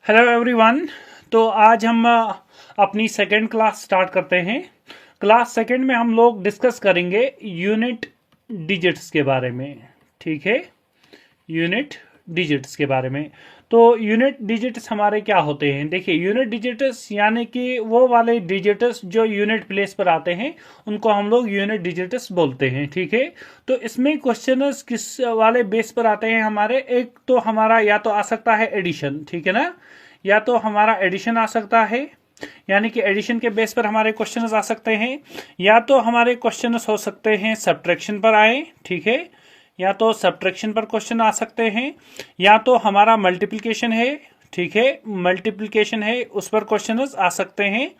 Hello everyone. तो आज हम अपनी सेकेंड क्लास स्टार्ट करते हैं। क्लास सेकेंड में हम लोग डिस्कस करेंगे यूनिट डिजिट्स के बारे में। ठीक है, यूनिट डिजिट्स के बारे में। तो यूनिट डिजिट्स हमारे क्या होते हैं? देखिए, यूनिट डिजिट्स यानी कि वो वाले डिजिट्स जो यूनिट प्लेस पर आते हैं उनको हम लोग यूनिट डिजिट्स बोलते हैं। ठीक है, तो इसमें क्वेश्चंस किस वाले बेस पर आते हैं हमारे? एक तो हमारा या तो आ सकता है एडिशन, ठीक है ना, या तो हमारा एडिशन आ सकता है, यानी कि एडिशन के बेस पर हमारे क्वेश्चंस आ सकते हैं, या तो हमारे क्वेश्चंस हो सकते हैं सब्ट्रैक्शन पर आए। ठीक है, या तो सब्ट्रैक्शन पर क्वेश्चन आ सकते हैं, या तो हमारा मल्टीप्लिकेशन है। ठीक है, मल्टीप्लिकेशन है उस पर क्वेश्चंस आ सकते हैं।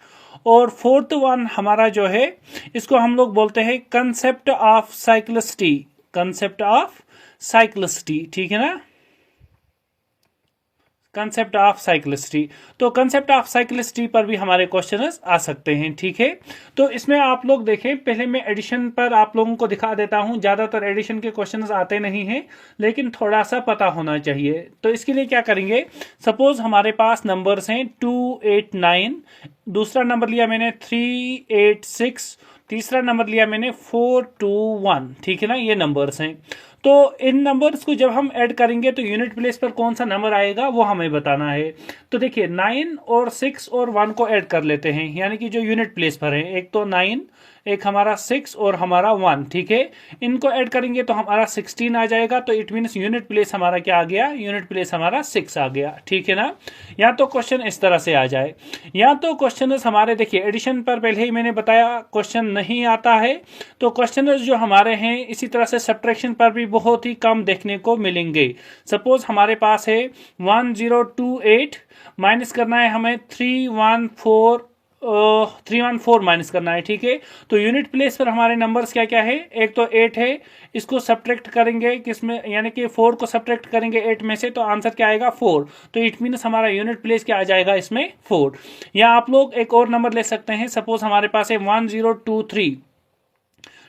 और फोर्थ वन हमारा जो है इसको हम लोग बोलते हैं concept of cyclicity. Concept of cyclicity, ठीक है ना, कंसेप्ट ऑफ साइक्लिसिटी। तो कंसेप्ट ऑफ साइक्लिसिटी पर भी हमारे क्वेश्चंस आ सकते हैं। ठीक है, तो इसमें आप लोग देखें, पहले मैं एडिशन पर आप लोगों को दिखा देता हूं। ज्यादातर एडिशन के क्वेश्चंस आते नहीं हैं, लेकिन थोड़ा सा पता होना चाहिए। तो इसके लिए क्या करेंगे, सपोज हमारे पास नंबर्स हैं 2, 8, 9, दूसरा नंबर लिया मैंने 3, 8, 6, तीसरा नंबर लिया मैंने 4, 2, 1। ठीक है ना, ये नंबर्स हैं। तो इन नंबर्स को जब हम ऐड करेंगे तो यूनिट प्लेस पर कौन सा नंबर आएगा वो हमें बताना है। तो देखिए, 9 और 6 और 1 को ऐड कर लेते हैं, यानी कि जो यूनिट प्लेस पर है, एक तो 9, एक हमारा 6 और हमारा 1। ठीक है, इनको ऐड करेंगे तो हमारा 16 आ जाएगा। तो इट मीन्स यूनिट प्लेस हमारा क्या आ गया? यूनिट प्लेस हमारा 6 आ गया। ठीक है ना, या तो क्वेश्चन इस तरह से आ जाए, या तो क्वेश्चन हमारे, देखिए एडिशन पर पहले ही मैंने बताया क्वेश्चन नहीं आता है। तो क्वेश्चन जो हमारे हैं इसी तरह से सब्ट्रैक्शन पर भी बहुत ही कम देखने को मिलेंगे। सपोज हमारे पास है 1028, माइनस करना है हमें 314 माइनस करना है। ठीक है, तो यूनिट प्लेस पर हमारे नंबर्स क्या क्या है? एक तो 8 है, इसको सब्ट्रैक्ट करेंगे किसमें, यानी कि 4 को सब्ट्रैक्ट करेंगे 8 में से, तो आंसर क्या आएगा? 4। तो इट मीन्स हमारा यूनिट प्लेस क्या आ जाएगा इसमें? 4। या आप लोग एक और नंबर ले सकते हैं, सपोज हमारे पास है 1023।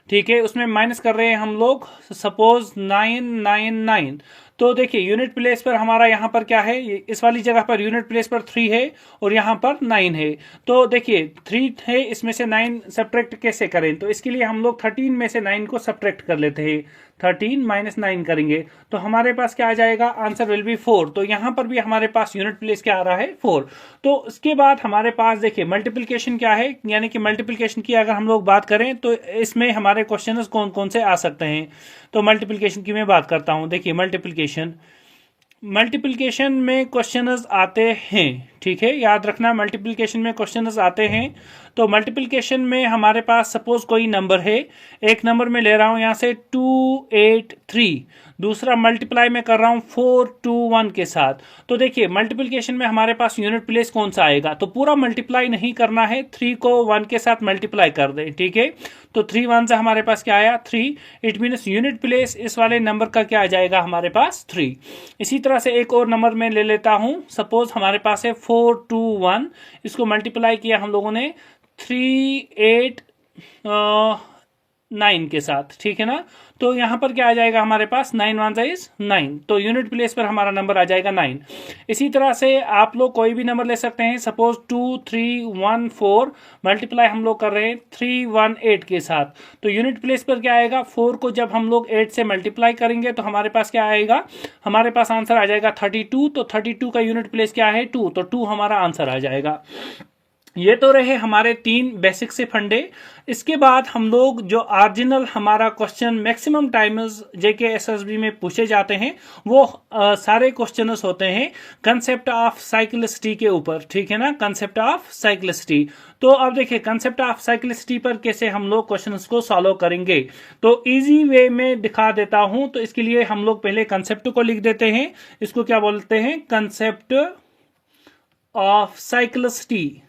ठीक है, उसमें माइनस कर रहे हैं हम लोग सपोज 999। तो देखिए, यूनिट प्लेस पर हमारा यहां पर क्या है, इस वाली जगह पर यूनिट प्लेस पर 3 है और यहां पर 9 है। तो देखिए 3 है, इसमें से 9 सब्ट्रैक्ट कैसे करें? तो इसके लिए हम लोग 13 में से 9 को सब्ट्रैक्ट कर लेते हैं। 13 माइनस 9 करेंगे तो हमारे पास क्या आ जाएगा? Answer will be 4। तो यहां पर भी हमारे पास यूनिट प्लेस क्या आ रहा है? 4। तो उसके बाद हमारे पास देखिए मल्टीप्लिकेशन क्या है, यानी कि मल्टीप्लिकेशन की अगर हम लोग बात करें तो इसमें हमारे क्वेश्चन कौन कौन से आ सकते हैं। तो मल्टीप्लिकेशन की मैं बात करता हूं। देखिए मल्टीप्लिकेशन में क्वेश्चंस आते हैं। ठीक है, याद रखना, मल्टीप्लिकेशन में क्वेश्चंस आते हैं। तो मल्टीप्लिकेशन में हमारे पास सपोज कोई नंबर है, एक नंबर में ले रहा हूं यहां से 283, दूसरा मल्टीप्लाई में कर रहा हूं 421 के साथ। तो देखिए मल्टीप्लिकेशन में हमारे पास यूनिट प्लेस कौन सा आएगा? तो पूरा मल्टीप्लाई नहीं करना है, 3 को 1 के साथ मल्टीप्लाई कर दें। ठीक है, तो 3 1 से हमारे पास क्या आया? 3। इट मीन्स यूनिट प्लेस इस वाले नंबर का क्या आ जाएगा हमारे पास? 3। इसी तरह से एक और नंबर में ले लेता हूं, सपोज हमारे पास है 421, इसको मल्टीप्लाई किया हम लोगों ने 389 के साथ। ठीक है ना, तो यहां पर क्या आ जाएगा हमारे पास? 9 1 इज 9। तो यूनिट प्लेस पर हमारा नंबर आ जाएगा 9। इसी तरह से आप लोग कोई भी नंबर ले सकते हैं, सपोज 2314, मल्टीप्लाई हम लोग कर रहे हैं 318 के साथ। तो यूनिट प्लेस पर क्या आएगा? 4 को जब हम लोग 8 से मल्टीप्लाई करेंगे तो हमारे पास क्या आएगा? हमारे पास आंसर आ जाएगा 32। तो 32 का यूनिट प्लेस क्या है? 2। तो 2 हमारा आंसर आ जाएगा। ये तो रहे हमारे 3 बेसिक से फंडे। इसके बाद हम लोग जो ओरिजिनल हमारा क्वेश्चन मैक्सिमम टाइम्स जेके एसएसबी में पूछे जाते हैं वो सारे क्वेश्चंस होते हैं कंसेप्ट ऑफ साइक्लिसिटी के ऊपर। ठीक है ना, कंसेप्ट ऑफ साइक्लिसिटी। तो अब देखिए कंसेप्ट ऑफ साइक्लिसिटी पर कैसे हम लोग क्वेश्चंस को सॉल्व करेंगे, तो इजी वे में दिखा देता हूं। तो इसके लिए हम लोग पहले कंसेप्ट को लिख देते हैं। इसको क्या बोलते हैं? Concept of cyclicity.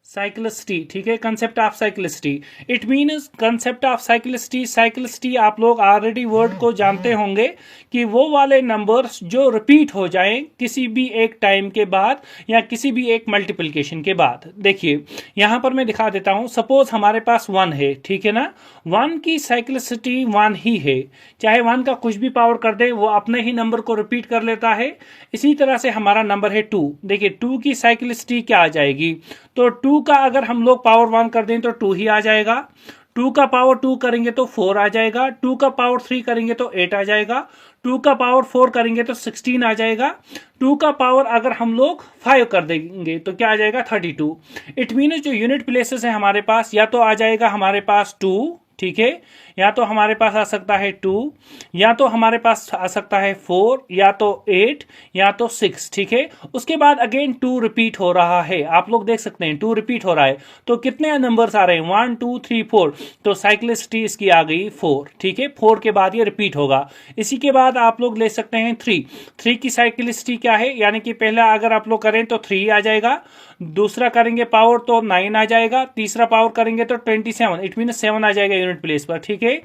साइक्लिसिटी, ठीक है, concept of cyclicity. It means concept of cyclicity, cyclicity आप लोग ऑलरेडी वर्ड को जानते होंगे कि वो वाले नंबर्स जो रिपीट हो जाएं किसी भी एक टाइम के बाद या किसी भी एक मल्टीप्लिकेशन के बाद। देखिए यहां पर मैं दिखा देता हूं, सपोज हमारे पास 1 है, ठीक है ना, 1 की साइक्लिसिटी 1 ही है, चाहे 1 का कुछ भी पावर कर दे वो अपने ही नंबर को रिपीट कर लेता है। इसी तरह से हमारा नंबर है 2, देखिए 2 की साइक्लिसिटी क्या आ जाएगी, तो 2 का अगर हम लोग पावर 1 कर दें तो 2 ही आ जाएगा, 2 का पावर 2 करेंगे तो 4 आ जाएगा, 2 का पावर 3 करेंगे तो 8 आ जाएगा, 2 का पावर 4 करेंगे तो 16 आ जाएगा, 2 का पावर अगर हम लोग 5 कर देंगे तो क्या आ जाएगा 32। इट मीन जो यूनिट प्लेसेस है हमारे पास, या तो आ जाएगा हमारे पास 2, ठीक है, या तो हमारे पास आ सकता है 2, या तो हमारे पास आ सकता है 4, या तो 8, या तो 6, ठीक है। उसके बाद अगेन 2 रिपीट हो रहा है, आप लोग देख सकते हैं 2 रिपीट हो रहा है, तो कितने नंबर्स आ रहे हैं 1 2 3 4, तो साइक्लिसिटी इसकी आ गई 4, ठीक है, 4 के बाद ये रिपीट होगा। इसी के बाद आप लोग ले सकते हैं 3 की साइक्लिसिटी क्या है, यानी कि पहला अगर आप लोग करें तो 3 आ जाएगा, दूसरा करेंगे पावर तो 9 आ जाएगा, तीसरा पावर करेंगे तो 27, इट मीन 7 आ जाएगा यूनिट प्लेस पर, ठीक है।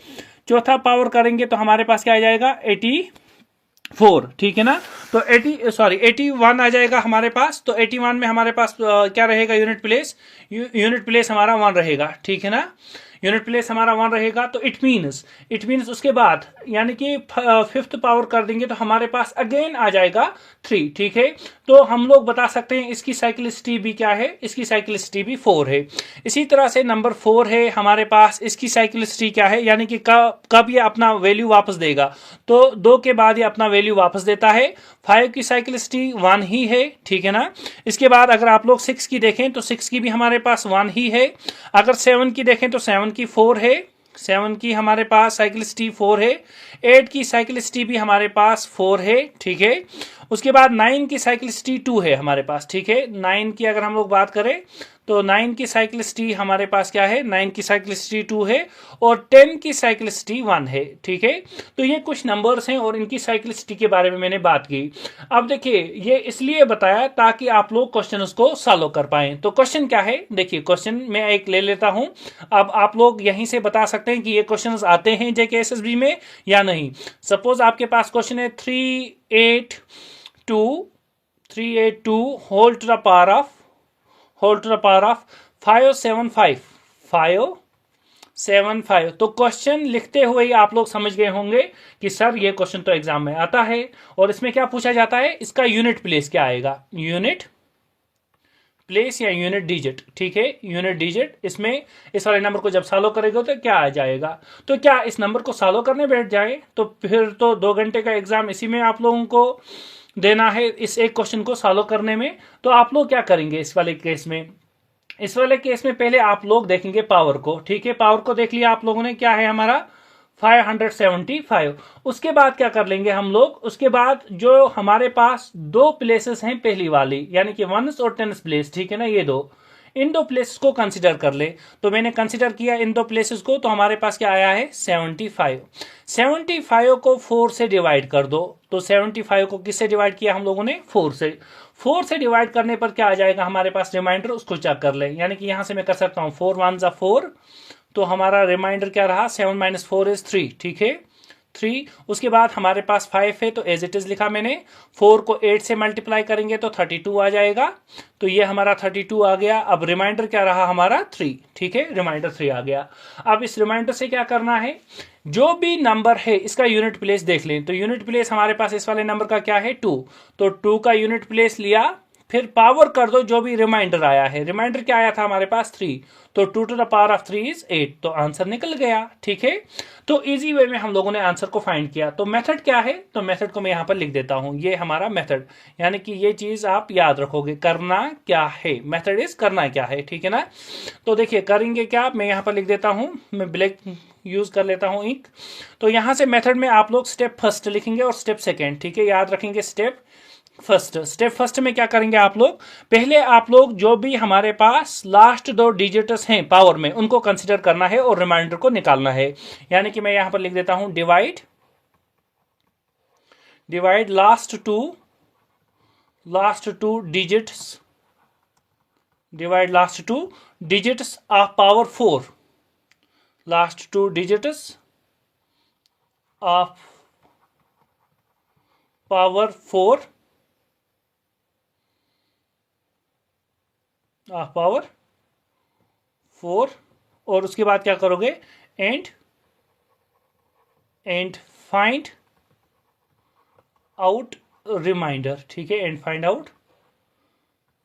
चौथा पावर करेंगे तो हमारे पास क्या आ जाएगा 84, ठीक है ना, तो 81 आ जाएगा हमारे पास, तो 81 में हमारे पास क्या रहेगा यूनिट प्लेस हमारा 1 रहेगा, ठीक है ना, यूनिट प्लेस हमारा 1 रहेगा। तो इट मीन्स उसके बाद यानी कि 5th पावर कर देंगे तो हमारे पास अगेन आ जाएगा 3, ठीक है। तो हम लोग बता सकते हैं इसकी साइक्लिसिटी भी क्या है, इसकी साइक्लिसिटी भी 4 है। इसी तरह से नंबर 4 है हमारे पास, इसकी साइक्लिसिटी क्या है, यानी कि कब ये अपना वैल्यू वापस देगा, तो 2 के बाद ये अपना वैल्यू वापस देता है। 5 की साइक्लिसिटी 1 ही है, ठीक है ना। इसके बाद अगर आप लोग 6 की देखें तो 6 की भी हमारे पास 1 ही है। अगर 7 की देखें तो 7 की 4 है, 7 की हमारे पास साइक्लिसिटी 4 है। 8 की साइक्लिसिटी भी हमारे पास 4 है, ठीक है। उसके बाद 9 की साइक्लिसिटी 2 है हमारे पास, ठीक है। 9 की अगर हम लोग बात करें तो 9 की साइक्लिसिटी हमारे पास क्या है, 9 की साइक्लिसिटी 2 है, और 10 की साइक्लिसिटी 1 है, ठीक है। तो ये कुछ नंबर्स हैं और इनकी साइक्लिसिटी के बारे में मैंने बात की। अब देखिए ये इसलिए बताया ताकि आप लोग क्वेश्चन उसको सॉल्व कर पाएं। तो क्वेश्चन क्या है, देखिए क्वेश्चन मैं एक ले लेता हूं, अब आप लोग यहीं से बता सकते हैं कि ये क्वेश्चन आते हैं जेके एसएसबी में या नहीं। सपोज आपके पास क्वेश्चन है 382 whole to the power of 575। तो क्वेश्चन लिखते हुए ही आप लोग समझ गए होंगे कि सर ये क्वेश्चन तो एग्जाम में आता है, और इसमें क्या पूछा जाता है, इसका यूनिट प्लेस क्या आएगा, यूनिट प्लेस या यूनिट डिजिट, ठीक है, यूनिट डिजिट। इसमें इस वाले नंबर को जब सॉल्व करेगा तो क्या आ जाएगा। तो क्या इस नंबर को सॉल्व करने बैठ जाए तो फिर तो 2 घंटे का एग्जाम इसी में आप लोगों को देना है, इस एक क्वेश्चन को सॉल्व करने में। तो आप लोग क्या करेंगे इस वाले केस में पहले आप लोग देखेंगे पावर को, ठीक है, पावर को देख लिया आप लोगों ने, क्या है हमारा 575। उसके बाद क्या कर लेंगे हम लोग, उसके बाद जो हमारे पास 2 प्लेसेस हैं पहली वाली, यानी कि 1s और 10s प्लेस, ठीक है ना, ये इन 2 प्लेसेस को कंसीडर कर ले। तो मैंने कंसीडर किया इन 2 प्लेसेस को, तो हमारे पास क्या आया है 75 को 4 से डिवाइड कर दो। तो 75 को किससे डिवाइड किया हम लोगों ने, 4 से डिवाइड करने पर क्या आ जाएगा हमारे पास रिमाइंडर, उसको चेक कर ले। यानी कि यहां से मैं कर सकता हूं 4 1 जा 4, तो हमारा रिमाइंडर क्या रहा 7 - 4 इज 3, ठीक है 3। उसके बाद हमारे पास 5 है तो एज इट इज लिखा मैंने, 4 को 8 से मल्टीप्लाई करेंगे तो 32 आ जाएगा, तो ये हमारा 32 आ गया। अब रिमाइंडर क्या रहा हमारा 3, ठीक है, रिमाइंडर 3 आ गया। अब इस रिमाइंडर से क्या करना है, जो भी नंबर है इसका यूनिट प्लेस देख लें। तो यूनिट प्लेस हमारे पास इस वाले नंबर का क्या है 2, तो 2 का यूनिट प्लेस लिया, फिर पावर कर दो जो भी रिमाइंडर आया है। रिमाइंडर क्या आया था हमारे पास 3, तो 2 to the power of 3 is 8, तो आंसर निकल गया, ठीक है। तो इजी वे में हम लोगों ने आंसर को फाइंड किया। तो मेथड क्या है, तो मेथड को मैं यहां पर लिख देता हूं, ये हमारा मेथड, यानी कि ये चीज आप याद रखोगे, करना क्या है, मेथड इज करना क्या है, ठीक है ना। तो देखिए करेंगे क्या, मैं यहां पर लिख देता हूं, मैं ब्लैक यूज कर लेता हूं इंक। तो यहां से मेथड में आप लोग स्टेप फर्स्ट लिखेंगे और स्टेप सेकेंड, ठीक है, याद रखेंगे स्टेप फर्स्ट में क्या करेंगे आप लोग, पहले आप लोग जो भी हमारे पास लास्ट 2 डिजिट्स हैं पावर में उनको कंसीडर करना है और रिमाइंडर को निकालना है। यानी कि मैं यहां पर लिख देता हूं divide last two digits divide last two digits of power 4, last two digits of power 4 of power 4, और उसके बाद क्या करोगे, एंड फाइंड आउट रिमाइंडर, ठीक है, एंड फाइंड आउट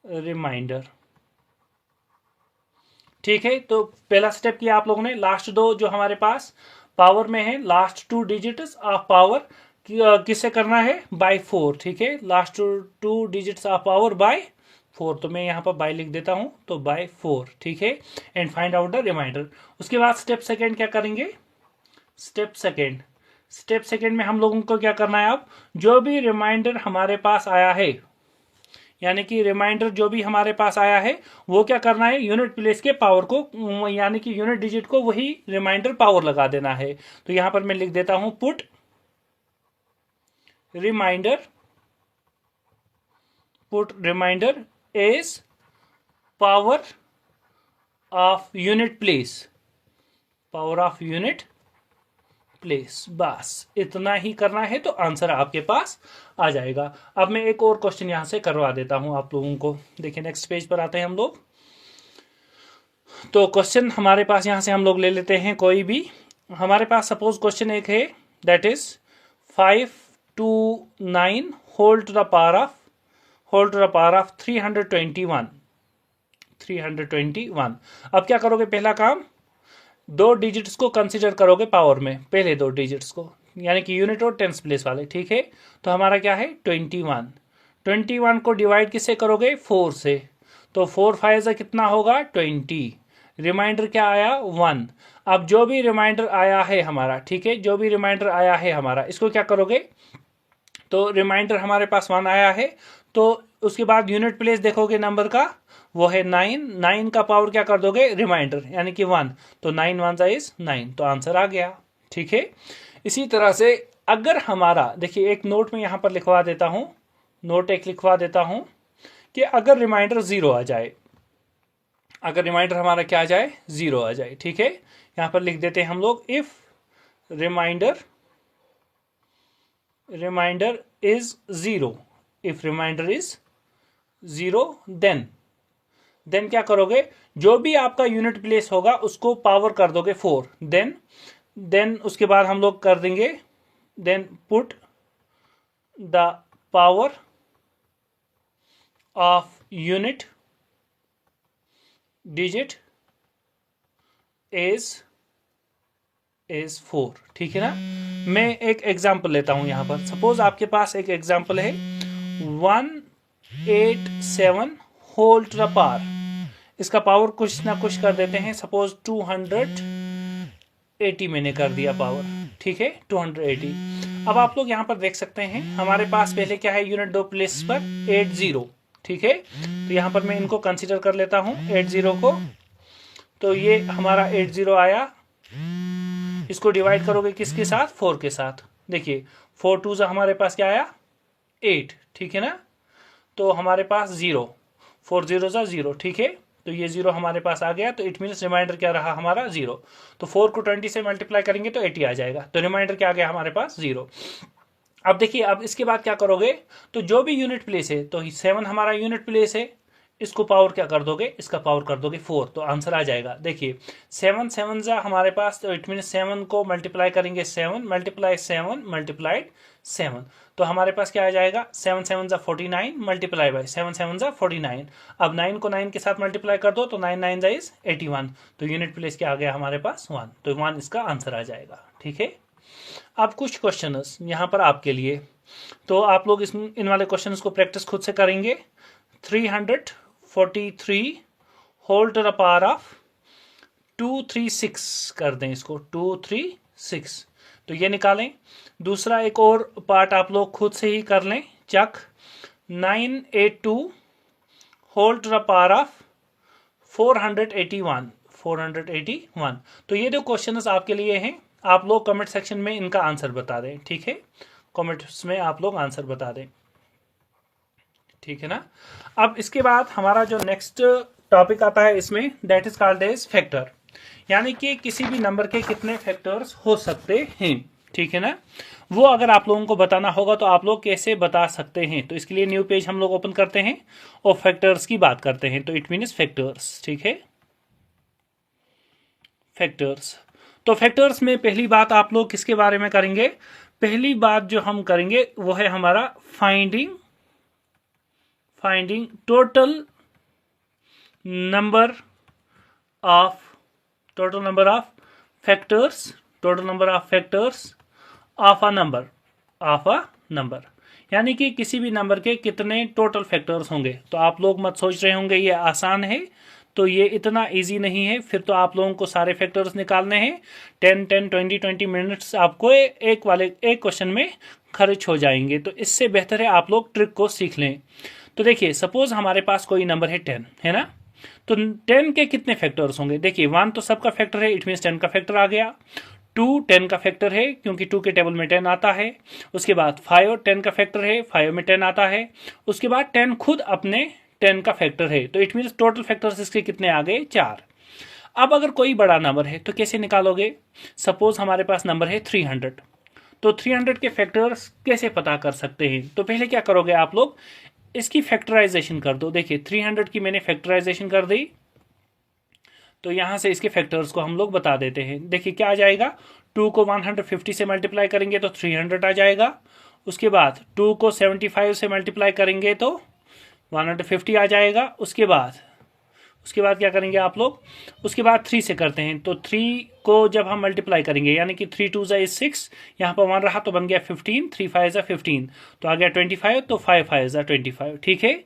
रिमाइंडर, ठीक है। तो पहला स्टेप किया आप लोगों ने, लास्ट दो जो हमारे पास पावर में है, last two digits of power किससे करना है, बाय 4, ठीक है, last two digits of power bye 4, तो मैं यहाँ पर बाय लिख देता हूं, तो बाय 4, ठीक है, and find out the reminder. उसके बाद स्टेप सेकेंड क्या करेंगे, स्टेप सेकेंड में हम लोगों को क्या करना है, अब जो भी रिमाइंडर हमारे पास आया है, यानी कि रिमाइंडर जो भी हमारे पास आया है वो क्या करना है, यूनिट प्लेस के पावर को, यानी कि यूनिट डिजिट को वही रिमाइंडर पावर लगा देना है। तो यहां पर मैं लिख देता हूं put reminder is power of unit place, power of unit place, बस इतना ही करना है तो आंसर आपके पास आ जाएगा। अब मैं एक और क्वेश्चन यहां से करवा देता हूं आप लोगों को। देखिए नेक्स्ट पेज पर आते हैं हम लोग। तो क्वेश्चन हमारे पास यहां से हम लोग ले लेते हैं कोई भी। हमारे पास सपोज क्वेश्चन एक है, that is 529 whole to the power of 321। अब क्या करोगे, पहला काम, दो डिजिट्स को कंसीडर करोगे पावर में, पहले दो डिजिट्स को, यानी कि यूनिट और टेंस प्लेस वाले, ठीक है। तो हमारा क्या है 21 को डिवाइड किससे करोगे, 4 से, तो 4 5 से कितना होगा 20, रिमाइंडर क्या आया 1। अब जो भी रिमाइंडर आया है हमारा, ठीक है, जो भी रिमाइंडर आया है हमारा, इसको क्या करोगे, तो रिमाइंडर हमारे पास 1 आया है, तो उसके बाद यूनिट प्लेस देखोगे नंबर का, वो है 9 का पावर क्या कर दोगे, रिमाइंडर यानी कि 1, तो 9 1 इज 9, तो आंसर आ गया, ठीक है। इसी तरह से अगर हमारा, देखिए एक नोट में यहां पर लिखवा देता हूं, नोट एक लिखवा देता हूं कि अगर रिमाइंडर 0 आ जाए, अगर रिमाइंडर हमारा क्या आ जाए, 0 आ जाए, ठीक है, यहां पर लिख देते हैं हम लोग, if reminder is 0, if reminder is 0, then क्या करोगे, जो भी आपका यूनिट प्लेस होगा उसको पावर कर दोगे 4, देन उसके बाद हम लोग कर देंगे, then put the power of unit digit is 4, ठीक है ना। मैं एक एग्जांपल लेता हूं यहां पर, सपोज आपके पास एक एग्जांपल है 187 होल टू द पावर, इसका पावर कुछ ना कुछ कर देते हैं, सपोज 280 मैंने कर दिया पावर, ठीक है 280। अब आप लोग यहां पर देख सकते हैं हमारे पास पहले क्या है, यूनिट दो प्लेस पर 80, ठीक है, तो यहां पर मैं इनको कंसीडर कर लेता हूं 80 को, तो ये हमारा 80 आया, इसको डिवाइड करोगे किसके साथ, 4 के साथ, देखिए 4 2 हमारे पास क्या आया 8, ठीक है ना, तो हमारे पास 0, 4 0 0, ठीक है, तो ये 0 हमारे पास आ गया, तो इट मीन्स रिमाइंडर क्या रहा हमारा 0, तो 4 को 20 से मल्टीप्लाई करेंगे तो 80 आ जाएगा, तो रिमाइंडर क्या आ गया हमारे पास 0। अब देखिए, अब इसके बाद क्या करोगे, तो जो भी यूनिट प्लेस है, तो 7 हमारा यूनिट प्लेस है, इसको पावर क्या कर दोगे, इसका पावर कर दोगे 4, तो आंसर आ जाएगा। देखिए 7 7 जा हमारे पास, तो इट मीन 7 को मल्टीप्लाई करेंगे 7 मल्टीप्लाई 7 मल्टीप्लाइड 7, तो हमारे पास क्या आ जाएगा 7 7 जा 49 मल्टीप्लाई बाई 7 7 जा 49। अब 9 को 9 के साथ मल्टीप्लाई कर दो, तो 9 9 जा इज 81, तो यूनिट प्लेस क्या आ गया हमारे पास 1, तो 1 इसका आंसर आ जाएगा, ठीक है। अब कुछ क्वेश्चन यहाँ पर आपके लिए, तो आप लोग इन वाले क्वेश्चन को प्रैक्टिस खुद से करेंगे। 343 whole to the power of 236 कर दें इसको, 236, तो ये निकालें। दूसरा एक और पार्ट आप लोग खुद से ही कर लें, check 982 whole to the power of 481, तो ये जो क्वेश्चन आपके लिए हैं, आप लोग कमेंट सेक्शन में इनका आंसर बता दें, ठीक है, कमेंट्स में आप लोग आंसर बता दें, ठीक है ना। अब इसके बाद हमारा जो नेक्स्ट टॉपिक आता है इसमें, that is called age factor, यानी कि किसी भी नंबर के कितने फैक्टर्स हो सकते हैं, ठीक है ना। वो अगर आप लोगों को बताना होगा तो आप लोग कैसे बता सकते हैं, तो इसके लिए न्यू पेज हम लोग ओपन करते हैं और फैक्टर्स की बात करते हैं। तो इट मीन्स फैक्टर्स, ठीक है, फैक्टर्स। तो फैक्टर्स में पहली बात आप लोग किसके बारे में करेंगे, पहली बात जो हम करेंगे वो है हमारा finding total number of factors of a number, यानी कि किसी भी नंबर के कितने टोटल फैक्टर्स होंगे। तो आप लोग मत सोच रहे होंगे ये आसान है, तो ये इतना इजी नहीं है, फिर तो आप लोगों को सारे फैक्टर्स निकालने हैं। 10-20 मिनट्स आपको एक क्वेश्चन में खर्च हो जाएंगे। तो इससे बेहतर है आप लोग ट्रिक को सीख लें। तो देखिए, सपोज हमारे पास कोई नंबर है 10, है ना। तो 10 के कितने फैक्टर्स होंगे, देखिए 1 तो सबका फैक्टर है, इट मीन्स 10 का फैक्टर आ गया। 2 10 का फैक्टर है क्योंकि 2 के टेबल में 10 आता है। उसके बाद 5 10 का फैक्टर है, 5 में 10 आता है। उसके बाद 10 खुद अपने 10 का फैक्टर है, तो इट मीन्स टोटल फैक्टर्स इसके कितने आ गए, 4। अब अगर कोई बड़ा नंबर है तो कैसे निकालोगे, सपोज हमारे पास नंबर है 300, तो 300 के फैक्टर्स कैसे पता कर सकते हैं। तो पहले क्या करोगे आप लोग, इसकी फैक्टराइजेशन कर दो। देखिए 300 की मैंने फैक्टराइजेशन कर दी, तो यहां से इसके फैक्टर्स को हम लोग बता देते हैं। देखिए क्या आ जाएगा, 2 को 150 से मल्टीप्लाई करेंगे तो 300 आ जाएगा। उसके बाद 2 को 75 से मल्टीप्लाई करेंगे तो 150 आ जाएगा। उसके बाद क्या करेंगे आप लोग, उसके बाद 3 से करते हैं, तो 3 को जब हम मल्टीप्लाई करेंगे, यानी कि 3 2 इज 6, यहाँ पर 1 रहा तो बन गया 15, 3 5 15, तो आ गया 25, तो 5 5 25, ठीक है।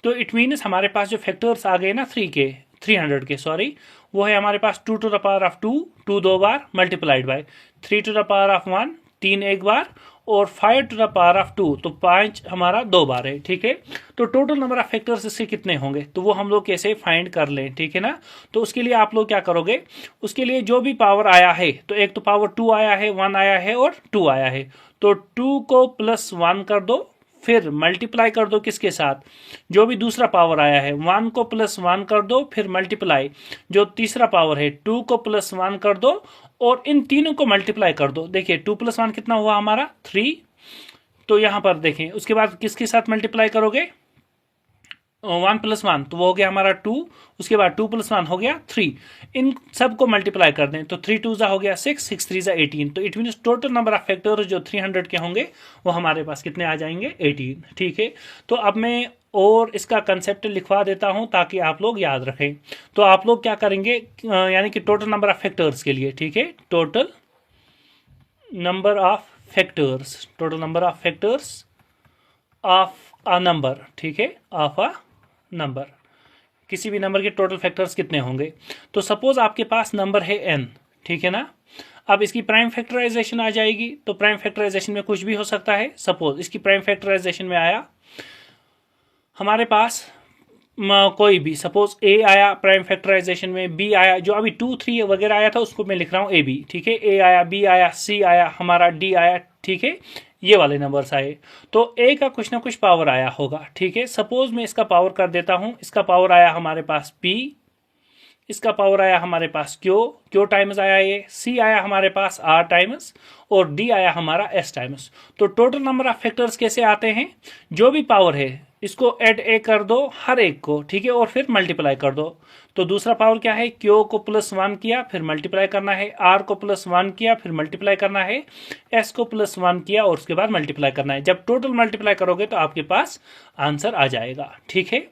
तो इट मीन्स हमारे पास जो फैक्टर्स आ गए ना 300 के, सॉरी, वो है हमारे पास 2 टू द पावर ऑफ 2, 2 दो बार multiplied by 3 to the power of 1, 3 एक बार, और 5 टू द पावर ऑफ 2, तो 5 हमारा 2 बार है, ठीक है। तो टोटल नंबर ऑफ फैक्टर्स इसके कितने होंगे, तो वो हम लोग कैसे फाइंड कर लें, ठीक है ना। तो उसके लिए आप लोग क्या करोगे, उसके लिए जो भी पावर आया है, तो एक तो पावर 2 आया है, 1 आया है और 2 आया है, तो 2 को प्लस 1 कर दो, फिर मल्टीप्लाई कर दो किसके साथ, जो भी दूसरा पावर आया है 1 को प्लस 1 कर दो, फिर मल्टीप्लाई जो तीसरा पावर है 2 को प्लस 1 कर दो, और इन तीनों को मल्टीप्लाई कर दो। देखिए 2 + 1 कितना हुआ हमारा 3, तो यहां पर देखें उसके बाद किसके साथ मल्टीप्लाई करोगे, 1 + 1, तो वो हो गया हमारा 2, उसके बाद 2 + 1 हो गया 3, इन सब को मल्टीप्लाई कर दें तो 3 2 हो गया 6, 6 3 18, तो it mean total number of factors जो 300 के होंगे वो हमारे पास कितने आ जाएंगे, 18, ठीक है। तो अब मैं और इसका कंसेप्ट लिखवा देता हूं ताकि आप लोग याद रखें। तो आप लोग क्या करेंगे, यानी कि टोटल नंबर ऑफ फैक्टर्स के लिए, ठीक है, total number of factors of a number, ठीक है, ऑफ अ नंबर, किसी भी नंबर के टोटल फैक्टर्स कितने होंगे। तो सपोज आपके पास नंबर है n, ठीक है ना। अब इसकी प्राइम फैक्टराइजेशन आ जाएगी, तो प्राइम फैक्टराइजेशन में कुछ भी हो सकता है। सपोज इसकी प्राइम फैक्टराइजेशन में आया हमारे पास कोई भी, सपोज a आया प्राइम फैक्टराइजेशन में, b आया, जो अभी 2 3 वगैरह आया था उसको मैं लिख रहा हूं a b, ठीक है, a आया, b आया, c आया, हमारा d आया, ठीक है, ये वाले नंबर्स आए, तो a का कुछ ना कुछ पावर आया होगा, ठीक है। सपोज मैं इसका पावर कर देता हूं, इसका पावर आया हमारे पास p, इसका पावर आया हमारे पास क्यू टाइम्स आया, ये c आया हमारे पास r टाइम्स, और d आया हमारा s टाइम्स। तो टोटल नंबर ऑफ फैक्टर्स कैसे आते हैं, जो भी पावर है इसको ऐड a कर दो हर एक को, ठीक है, और फिर मल्टीप्लाई कर दो। तो दूसरा पावर क्या है, Q को +1 किया फिर मल्टीप्लाई करना है, R को +1 किया फिर मल्टीप्लाई करना है, S को +1 किया और उसके बाद मल्टीप्लाई करना है। जब टोटल मल्टीप्लाई करोगे तो आपके पास आंसर आ जाएगा, ठीक है।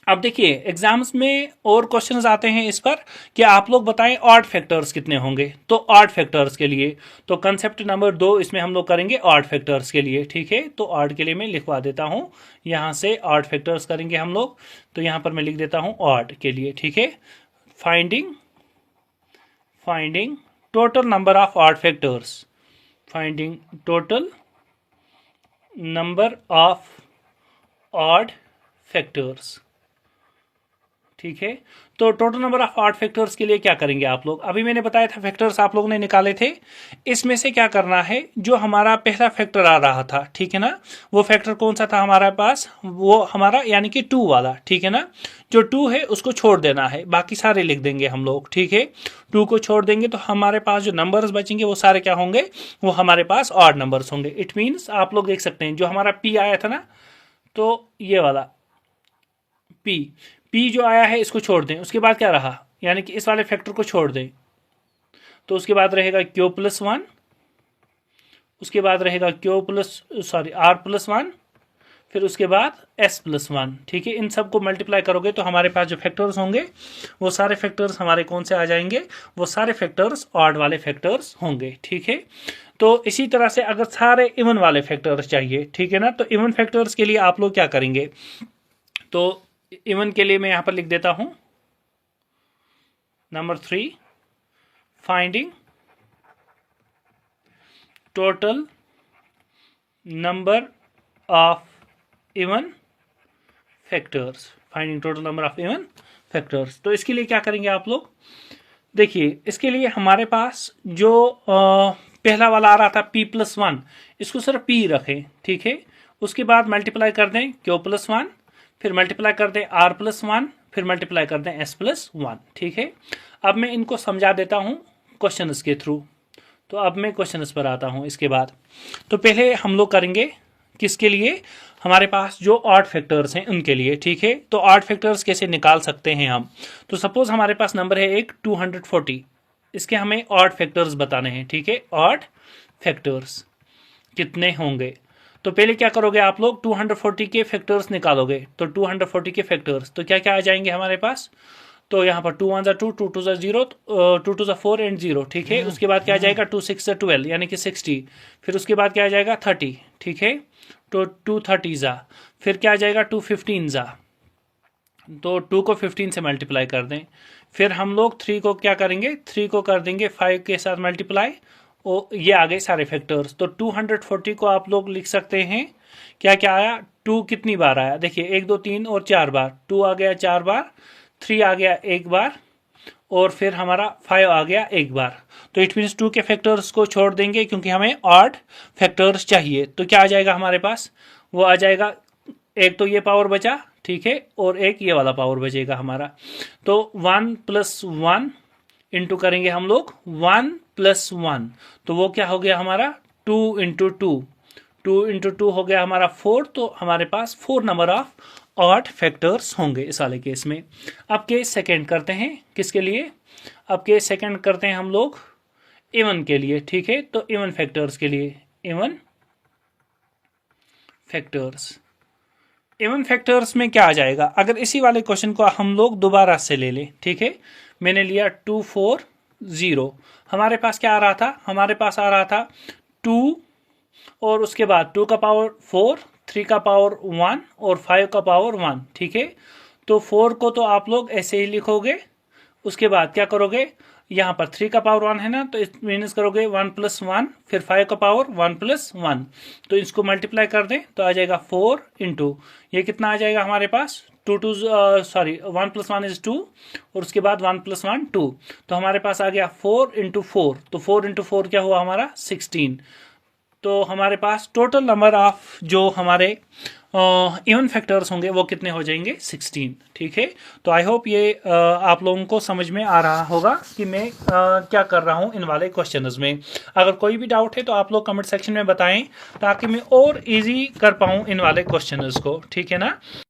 अब देखिए एग्जाम्स में और क्वेश्चंस आते हैं इस पर कि आप लोग बताएं ऑड फैक्टर्स कितने होंगे। तो ऑड फैक्टर्स के लिए तो कंसेप्ट नंबर 2 इसमें हम लोग करेंगे ऑड फैक्टर्स के लिए, ठीक है। तो ऑड के लिए मैं लिखवा देता हूं, यहां से ऑड फैक्टर्स करेंगे हम लोग, तो यहां पर मैं लिख देता हूं ऑड के लिए, ठीक है। Finding total number of odd factors, finding total number of odd factors, ठीक है। तो total number of odd factors के लिए क्या करेंगे आप लोग, अभी मैंने बताया था फैक्टर्स आप लोगों ने निकाले थे, इसमें से क्या करना है, जो हमारा पहला फैक्टर आ रहा था, ठीक है ना, वो फैक्टर कौन सा था हमारे पास, वो हमारा यानी कि 2 वाला, ठीक है ना, जो 2 है उसको छोड़ देना है, बाकी सारे लिख देंगे हम लोग, ठीक है। 2 को छोड़ देंगे तो हमारे पास जो नंबर्स बचेंगे वो सारे क्या होंगे, वो हमारे पास ऑड नंबर्स होंगे। इट मीन्स आप लोग देख सकते हैं जो हमारा पी आया था ना, तो ये वाला पी जो आया है इसको छोड़ दें, उसके बाद क्या रहा, यानी कि इस वाले फैक्टर को छोड़ दें, तो उसके बाद रहेगा Q+1, उसके बाद रहेगा R+1, फिर उसके बाद S+1, ठीक है। इन सबको मल्टीप्लाई करोगे तो हमारे पास जो फैक्टर्स होंगे वो सारे फैक्टर्स हमारे कौन से आ जाएंगे, वो सारे फैक्टर्स ऑड वाले फैक्टर्स होंगे, ठीक है। तो इसी तरह से अगर सारे इवन वाले फैक्टर्स चाहिए, ठीक है ना, तो इवन फैक्टर्स के लिए आप लोग क्या करेंगे, तो इवन के लिए मैं यहां पर लिख देता हूं number 3, finding total number of even factors, finding total number of even factors. तो इसके लिए क्या करेंगे आप लोग, देखिए इसके लिए हमारे पास जो पहला वाला आ रहा था P+1, इसको सिर्फ P रखें, ठीक है। उसके बाद मल्टीप्लाई कर दें Q+1, फिर मल्टीप्लाई कर दें R+1, फिर मल्टीप्लाई कर दें S+1, ठीक है। अब मैं इनको समझा देता हूं क्वेश्चन के थ्रू। तो अब मैं क्वेश्चन पर आता हूं इसके बाद। तो पहले हम लोग करेंगे किसके लिए, हमारे पास जो ऑड फैक्टर्स हैं उनके लिए, ठीक है। तो ऑड फैक्टर्स कैसे निकाल सकते हैं हम, तो सपोज हमारे पास नंबर है एक 240, इसके हमें ऑड फैक्टर्स बताने हैं, ठीक है। ऑड फैक्टर्स कितने होंगे, तो पहले क्या करोगे आप लोग, 240 के फैक्टर्स निकालोगे, तो 240 के फैक्टर्स तो क्या क्या आ जाएंगे हमारे पास, तो यहाँ पर 2 1 2, 2 2 0, 2 2 4 एंड 0, ठीक है। उसके बाद क्या आ जाएगा 2 6 12 यानी कि 60, फिर उसके बाद क्या आ जाएगा 30, ठीक है। तो 2 30 फिर क्या आ जाएगा 2 15 तो 2 को 15 से मल्टीप्लाई कर दें, फिर हम लोग 3 को क्या करेंगे, 3 को कर देंगे 5 के साथ मल्टीप्लाई, और ये आ गए सारे फैक्टर्स। तो 240 को आप लोग लिख सकते हैं, क्या क्या आया, 2 कितनी बार आया, देखिए 1 2 3 और 4 बार, 2 आ गया 4 बार, 3 आ गया 1 बार, और फिर हमारा 5 आ गया 1 बार। तो इट मीन्स 2 के फैक्टर्स को छोड़ देंगे क्योंकि हमें ऑड फैक्टर्स चाहिए। तो क्या आ जाएगा हमारे पास, वो आ जाएगा, एक तो ये पावर बचा, ठीक है, और एक ये वाला पावर बचेगा हमारा। तो 1 + 1 इंटू करेंगे हम लोग 1 + 1, तो वो क्या हो गया हमारा 2 × 2, 2 × 2 हो गया हमारा 4। तो हमारे पास 4 नंबर ऑफ ऑड फैक्टर्स होंगे इस वाले केस में। अब केस सेकेंड करते हैं, किसके लिए, अब केस सेकेंड करते हैं हम लोग इवन के लिए, ठीक है। तो इवन फैक्टर्स के लिए, इवन फैक्टर्स, इवन फैक्टर्स में क्या आ जाएगा, अगर इसी वाले क्वेश्चन को हम लोग दोबारा से ले लें, ठीक है। मैंने लिया 2 4 0, हमारे पास क्या आ रहा था, हमारे पास आ रहा था 2 और उसके बाद 2 का पावर 4, 3 का पावर 1 और 5 का पावर 1, ठीक है। तो 4 को तो आप लोग ऐसे ही लिखोगे, उसके बाद क्या करोगे, यहाँ पर 3 का पावर 1 है ना, तो इस मीनस करोगे 1 + 1, फिर 5 का पावर 1 + 1, तो इसको मल्टीप्लाई कर दें तो आ जाएगा 4 × ये कितना आ जाएगा हमारे पास 2 2 सॉरी 1 + 1 = 2, और उसके बाद 1 + 1 2, तो हमारे पास आ गया 4 × 4, तो 4 × 4 क्या हुआ हमारा 16। तो हमारे पास टोटल नंबर ऑफ जो हमारे इवन फैक्टर्स होंगे वो कितने हो जाएंगे 16, ठीक है। तो आई होप ये आप लोगों को समझ में आ रहा होगा कि मैं क्या कर रहा हूँ इन वाले क्वेश्चंस में। अगर कोई भी डाउट है तो आप लोग कमेंट सेक्शन में बताएं ताकि मैं और इजी कर पाऊँ इन वाले क्वेश्चंस को, ठीक है ना।